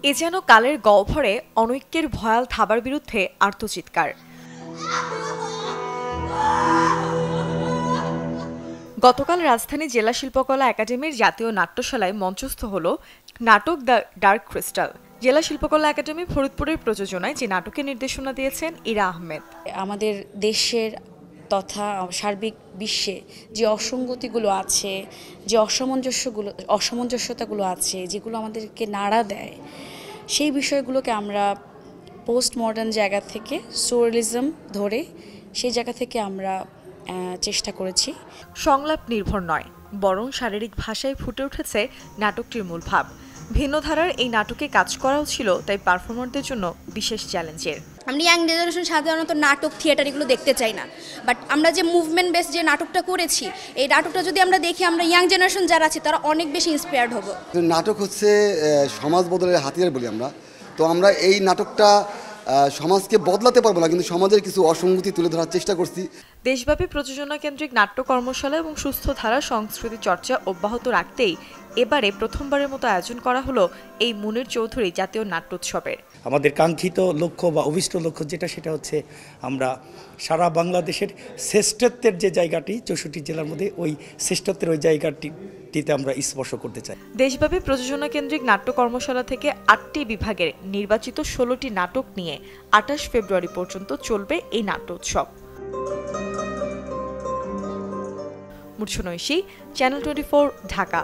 এ যেন কালের গহ্বরে অনৈক্যের ভয়াল থাবার বিরুদ্ধে আর্তচিৎকার। গতকাল রাজধানী জেলা শিল্পকলা একাডেমির জাতীয় নাট্যশালায় মঞ্চস্থ হল নাটক দ্য ডার্ক ক্রিস্টাল। জেলা শিল্পকলা একাডেমি ফরিদপুরের প্রযোজনায় যে নাটকের নির্দেশনা দিয়েছেন ইরা আহমেদ। আমাদের দেশের তথা সার্বিক বিশ্বে যে অসঙ্গতিগুলো আছে, যে অসামঞ্জস্যতাগুলো আছে, যেগুলো আমাদেরকে নাড়া দেয়, সেই বিষয়গুলোকে আমরা পোস্ট মডার্ন জায়গা থেকে সোরিয়ালিজম ধরে সেই জায়গা থেকে আমরা চেষ্টা করেছি। সংলাপ নির্ভর নয়, বরং শারীরিক ভাষায় ফুটে উঠেছে নাটকটির মূল ভাব। ভিন্ন ধারার এই নাটকে কাজ করাও ছিল তাই পারফর্মারদের জন্য বিশেষ চ্যালেঞ্জের। আমরা ইয়াং জেনারেশন সাধারণত নাটক থিয়েটার এগুলো দেখতে চাই না, বাট আমরা যে মুভমেন্ট বেস যে নাটকটা করেছি, এই নাটকটা যদি আমরা দেখি, আমরা ইয়াং জেনারেশন যারা আছে তারা অনেক বেশি ইন্সপায়ার্ড হব। নাটক হচ্ছে সমাজ বদলের হাতিয়ার বলি আমরা। তো আমরা এই নাটকটা সমাজকে বদলাতে পারবো না, কিন্তু সমাজের কিছু অসঙ্গতি তুলে ধরার চেষ্টা করছি। দেশব্যাপী প্রযোজনা কেন্দ্রিক নাট্য কর্মশালা এবং সুস্থ ধারা সংস্কৃতি চর্চা অব্যাহত রাখতেই এবারে প্রথমবারের মতো আয়োজন করা হলো এই মুনির চৌধুরী জাতীয় নাট্যোৎসবের। আমাদের কাঙ্ক্ষিত লক্ষ্য বা অভিষ্ট লক্ষ্য সেটা হচ্ছে আমরা সারা বাংলাদেশের শ্রেষ্ঠত্বের যে জায়গাটি 64 জেলার মধ্যে ওই শ্রেষ্ঠত্বের ওই জায়গাটিতে আমরা স্পর্শ করতে চাই। দেশব্যাপী প্রযোজনা কেন্দ্রিক নাট্য কর্মশালা থেকে 8টি বিভাগের নির্বাচিত 16টি নাটক নিয়ে 28 ফেব্রুয়ারি পর্যন্ত চলবে এই নাট্যোৎসব। মুর্শনৈশী, চ্যানেল 24, ঢাকা।